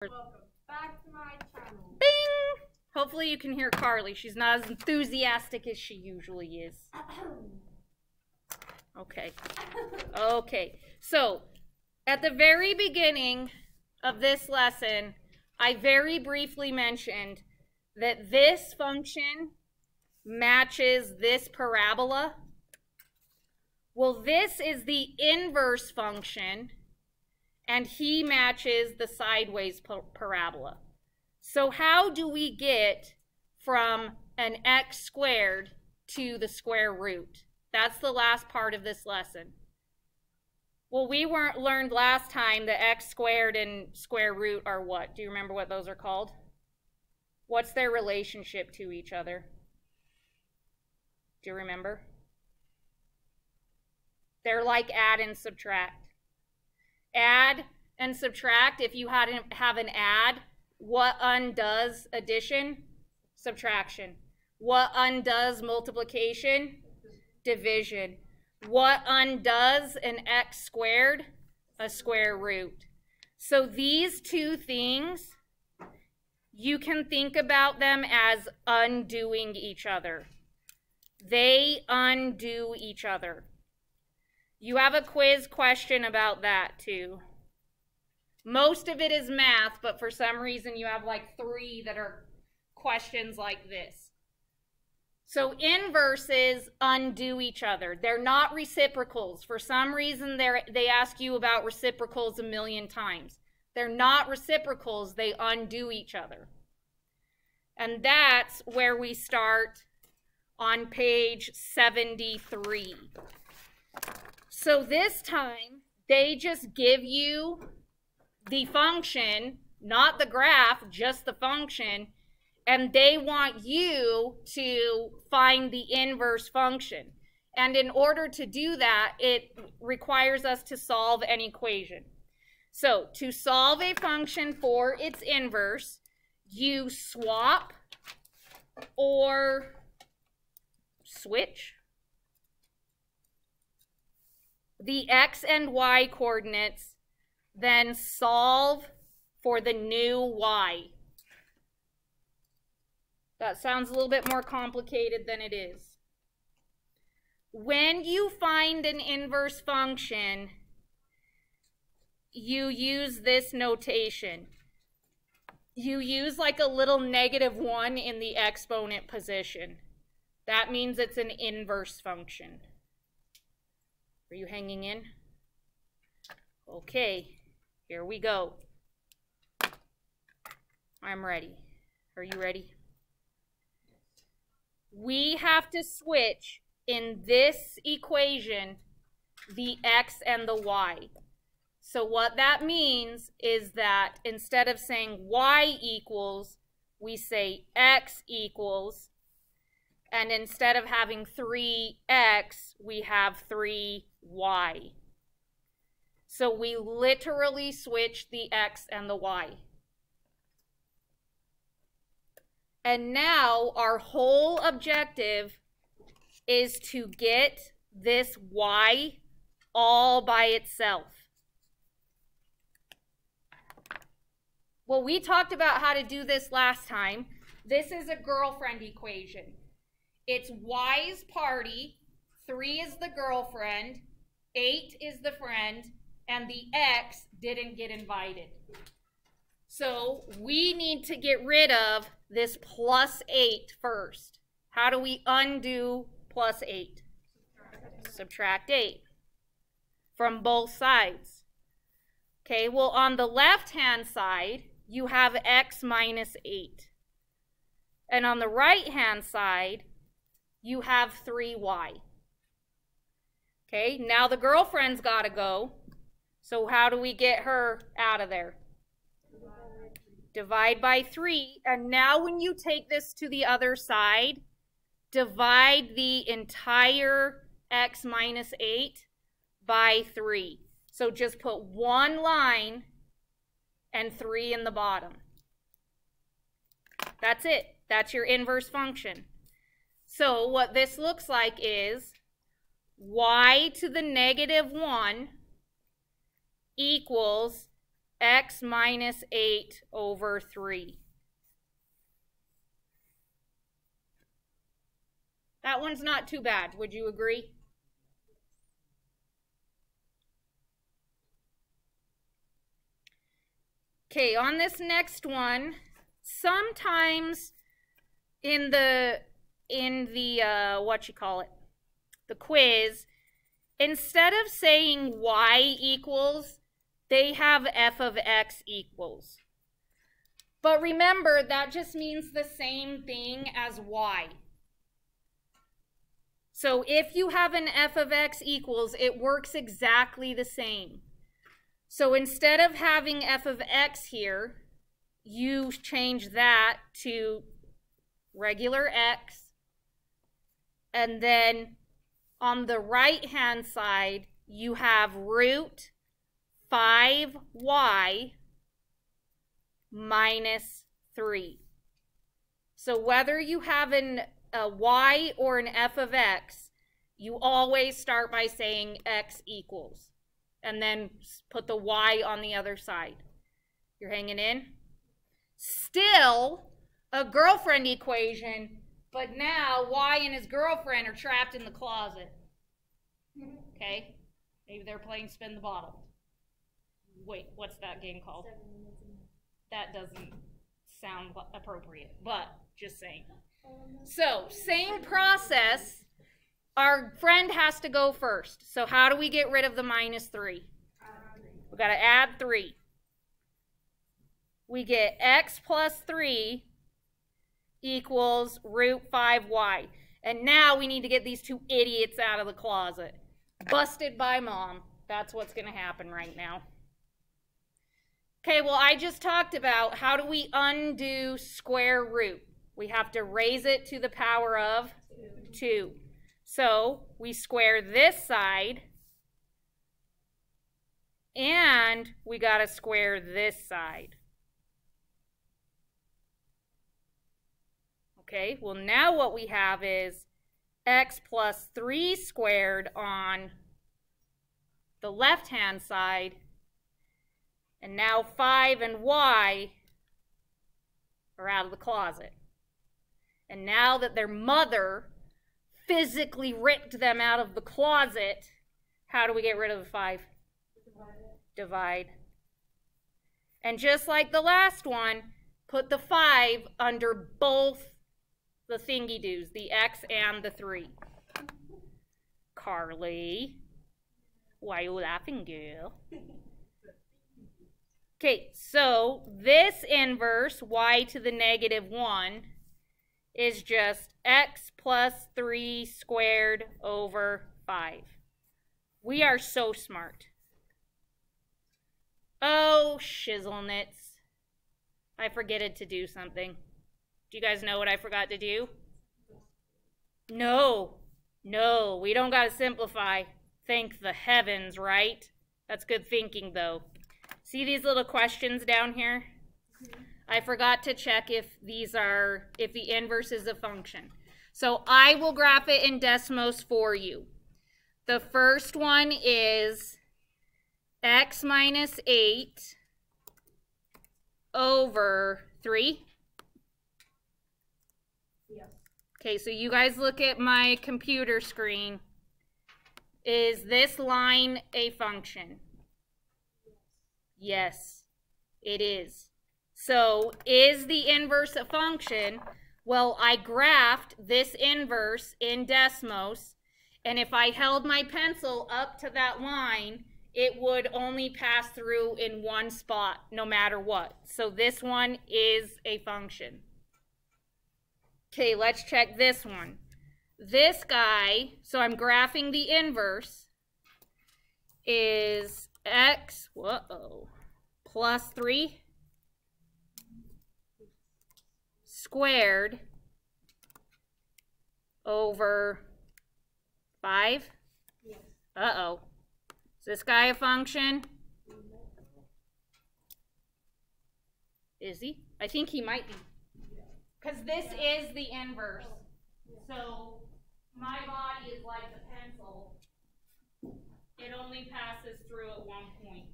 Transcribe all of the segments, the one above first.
Welcome back to my channel. Bing! Hopefully you can hear Carly. She's not as enthusiastic as she usually is. Okay. Okay. So, at the very beginning of this lesson, I very briefly mentioned that this function matches this parabola. Well, this is the inverse function, and he matches the sideways parabola. So how do we get from an x squared to the square root? That's the last part of this lesson. Well, we learned last time that x squared and square root are what? Do you remember what those are called? What's their relationship to each other? Do you remember? They're like add and subtract. Add and subtract, if you have an add, what undoes addition? Subtraction. What undoes multiplication? Division. What undoes an x squared? A square root. So these two things, you can think about them as undoing each other. They undo each other. You have a quiz question about that too. Most of it is math, but for some reason you have like 3 that are questions like this. So inverses undo each other. They're not reciprocals. For some reason they ask you about reciprocals a million times. They're not reciprocals. They undo each other. And that's where we start on page 73. So this time, they just give you the function, not the graph, just the function, and they want you to find the inverse function. And in order to do that, it requires us to solve an equation. So to solve a function for its inverse, you swap or switch the x and y coordinates, then solve for the new y. That sounds a little bit more complicated than it is. When you find an inverse function, you use this notation. You use like a little -1 in the exponent position. That means it's an inverse function. Are you hanging in? Okay, here we go. I'm ready. Are you ready? We have to switch in this equation the x and the y. So what that means is that instead of saying y equals, we say x equals. And instead of having 3x, we have 3y. So we literally switch the x and the y. And now our whole objective is to get this y all by itself. Well, we talked about how to do this last time. This is a girlfriend equation. It's y's party, 3 is the girlfriend, 8 is the friend, and the x didn't get invited. So we need to get rid of this +8 first. How do we undo +8? Subtract 8 from both sides. Okay, well on the left-hand side, you have x minus 8. And on the right-hand side, you have 3y. Okay, now the girlfriend's got to go. So how do we get her out of there? Divide by 3. And now when you take this to the other side, divide the entire x minus 8 by 3. So just put 1 line and 3 in the bottom. That's it. That's your inverse function. So what this looks like is y to the -1 equals x minus 8 over 3. That one's not too bad. Would you agree? Okay, on this next one, sometimes in the the quiz, instead of saying y equals, they have f of x equals. But remember, that just means the same thing as y. So if you have an f of x equals, it works exactly the same. So instead of having f of x here, you change that to regular x. And then on the right-hand side, you have root 5y minus 3. So whether you have a y or an f of x, you always start by saying x equals. And then put the y on the other side. You're hanging in? Still a girlfriend equation, but now y and his girlfriend are trapped in the closet. Okay? Maybe they're playing spin the bottle. Wait, what's that game called? That doesn't sound appropriate, but just saying. So, same process. Our friend has to go first. So how do we get rid of the minus 3? We've got to add 3. We get x plus 3 equals root 5y. And now we need to get these two idiots out of the closet. Busted by mom. That's what's going to happen right now. Okay, well, I just talked about how do we undo square root. We have to raise it to the power of 2. So we square this side, and we got to square this side. Okay, well now what we have is x plus 3 squared on the left-hand side, and now 5 and y are out of the closet. And now that their mother physically ripped them out of the closet, how do we get rid of the 5? Divide. And just like the last one, put the 5 under both the thingy-doos, the x and the 3. Carly, why are you laughing, girl? Okay, so this inverse, y to the negative 1, is just x plus 3 squared over 5. We are so smart. Oh, shizzlenits. I forgetted to do something. Do you guys know what I forgot to do? No, we don't got to simplify. Thank the heavens, right? That's good thinking, though. See these little questions down here? I forgot to check if the inverse is a function. So I will graph it in Desmos for you. The first one is x minus 8 over 3. Yes. Okay, so you guys look at my computer screen. Is this line a function? Yes, it is. So, is the inverse a function? Well, I graphed this inverse in Desmos, and if I held my pencil up to that line, it would only pass through in one spot, no matter what. So this one is a function. Okay, let's check this one. This guy, so I'm graphing the inverse, is x, plus 3 squared over 5. Yes. Is this guy a function? Is he? I think he might be. Because this is the inverse. So my body is like a pencil. It only passes through at one point.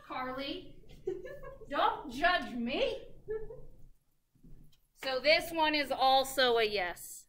Carly. Don't judge me. So this one is also a yes.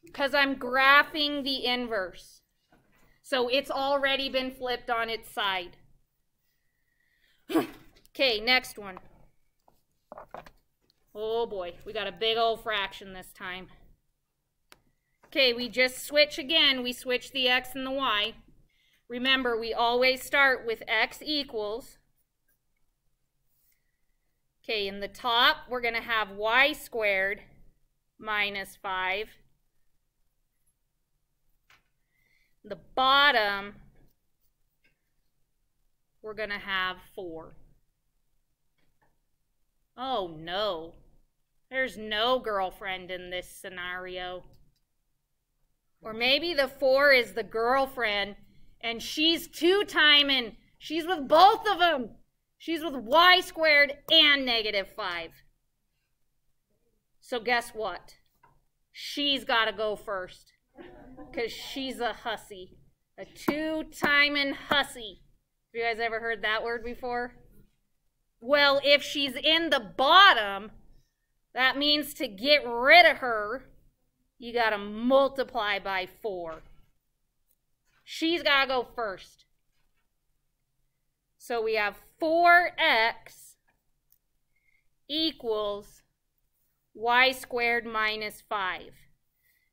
Because I'm graphing the inverse. So it's already been flipped on its side. Okay, next one. Oh boy, we got a big old fraction this time. Okay, we just switch again. We switch the x and the y. Remember, we always start with x equals. Okay, in the top, we're going to have y squared minus 5. The bottom, we're going to have 4. Oh no, there's no girlfriend in this scenario. Or maybe the 4 is the girlfriend and she's two-timing. She's with both of them. She's with y squared and negative 5. So guess what? She's got to go first. Because she's a hussy. A two-timing hussy. Have you guys ever heard that word before? Well, if she's in the bottom, that means to get rid of her, you got to multiply by 4. She's got to go first. So we have 4x equals y squared minus 5.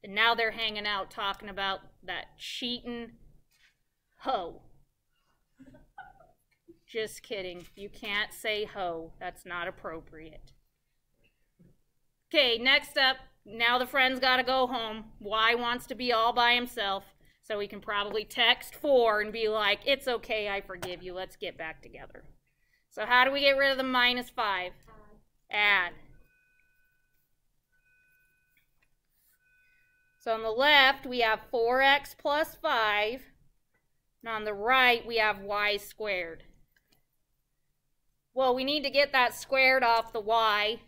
And now they're hanging out talking about that cheating hoe. Just kidding. You can't say hoe. That's not appropriate. Okay, next up, now the friend's got to go home. Y wants to be all by himself, so he can probably text 4 and be like, it's okay, I forgive you. Let's get back together. So how do we get rid of the minus 5? Add. So on the left, we have 4x plus 5. And on the right, we have y squared. Well, we need to get that squared off the y.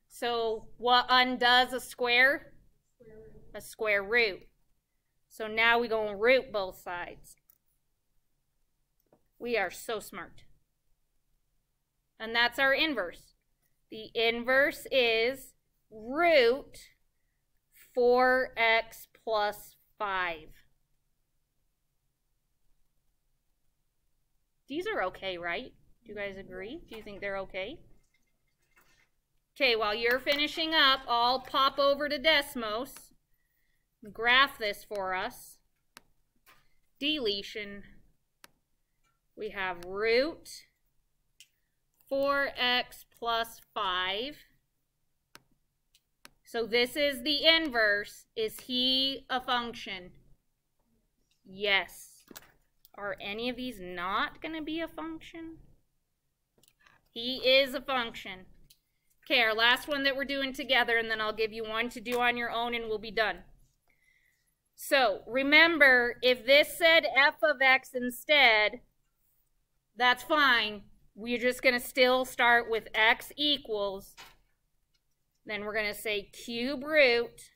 So what undoes a square? A square root. So now we go and root both sides. We are so smart. And that's our inverse. The inverse is root 4x plus 5. These are okay, right? Do you guys agree? Do you think they're okay? Okay, while you're finishing up, I'll pop over to Desmos and graph this for us. Deletion. We have root 4x plus 5. So this is the inverse. Is he a function? Yes. Are any of these not going to be a function? He is a function. Okay, our last one that we're doing together, and then I'll give you one to do on your own and we'll be done. So remember, if this said f of x instead, that's fine. We're just going to still start with x equals. Then we're going to say cube root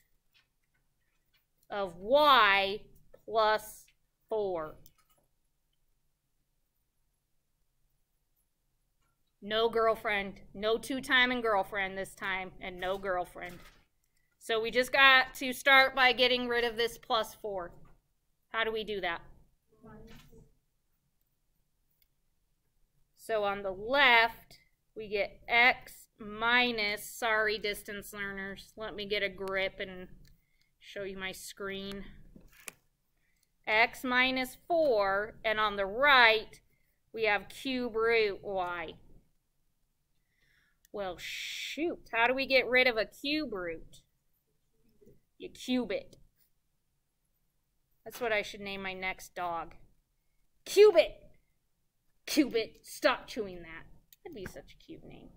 of y plus 4. No girlfriend, no two-timing girlfriend this time, and no girlfriend. So we just got to start by getting rid of this plus 4. How do we do that? So on the left, we get x minus, sorry distance learners, let me get a grip and show you my screen. X minus 4, and on the right, we have cube root y. Well, shoot, how do we get rid of a cube root? You cube it. That's what I should name my next dog. Cube it! Cube it. Stop chewing that. That'd be such a cute name.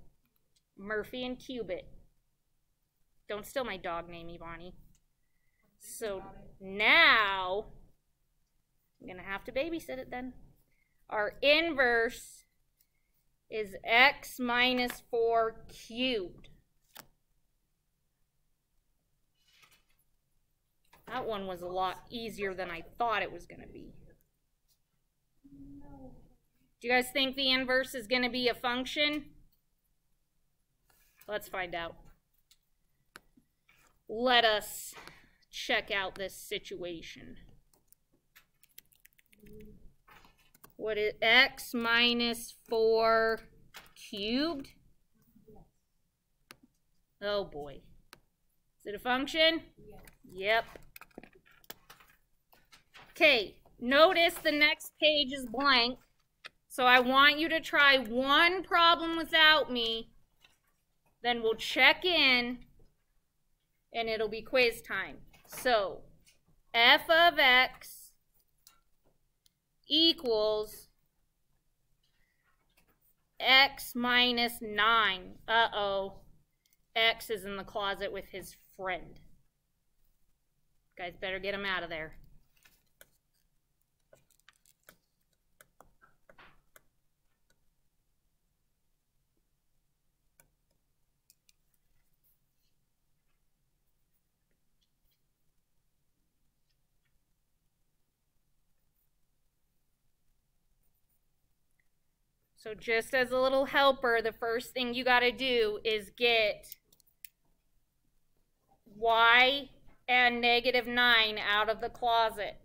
Murphy and Cubit. Don't steal my dog name, Ivani. So now, I'm going to have to babysit it then. Our inverse is x minus 4 cubed. That one was a lot easier than I thought it was going to be. Do you guys think the inverse is going to be a function? Let's find out. Let us check out this situation. What is x minus 4 cubed? Oh boy. Is it a function? Yep. Okay, notice the next page is blank. So I want you to try one problem without me. Then we'll check in and it'll be quiz time. So f of x equals x minus 9. Uh-oh. X is in the closet with his friend. Guys better get him out of there. So just as a little helper, the first thing you got to do is get y and negative 9 out of the closet.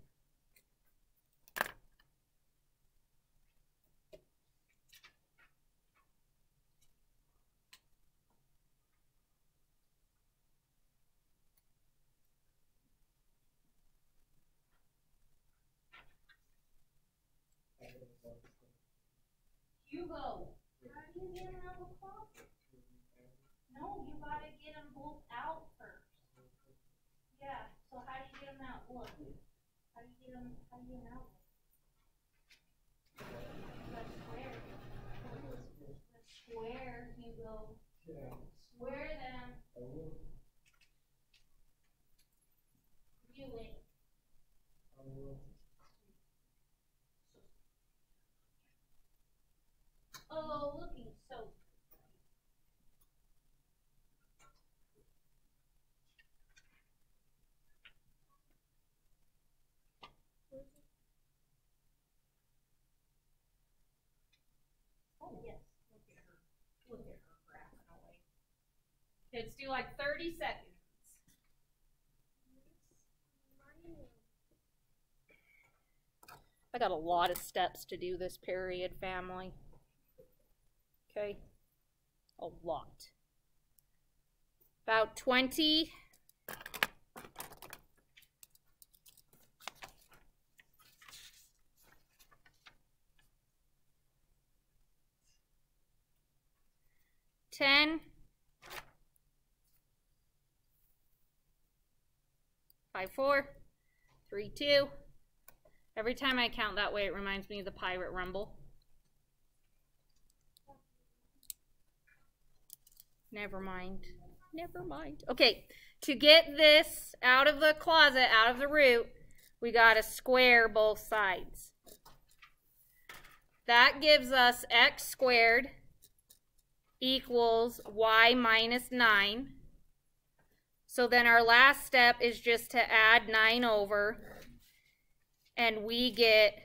Hugo, how do you get them out of the closet? No, you gotta get them both out first. Yeah, so how do you get them out? Look. How do you get them out? Let's square. Let's square, Hugo. Square them. You win. Oh, looking so. Oh, yes. Look at her. Look at her graphing away. Kids do like 30 seconds. I got a lot of steps to do this period, family. Okay, a lot. About 20. $10. 5, 4, 3, 2. Every time I count that way, it reminds me of the Pirate Rumble. Never mind. Never mind. Okay, to get this out of the closet, out of the root, we got to square both sides. That gives us x squared equals y minus 9. So then our last step is just to add 9 over, and we get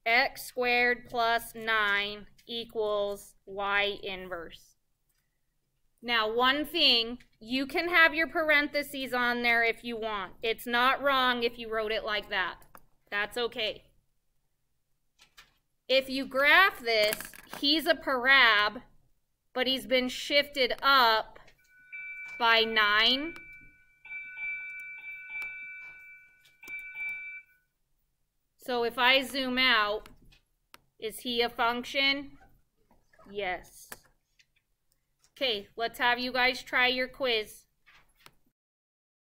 x squared plus 9 equals y inverse. Now, one thing, you can have your parentheses on there if you want. It's not wrong if you wrote it like that. That's okay. If you graph this, he's a parab, but he's been shifted up by 9. So if I zoom out, is he a function? Yes. Okay, let's have you guys try your quiz.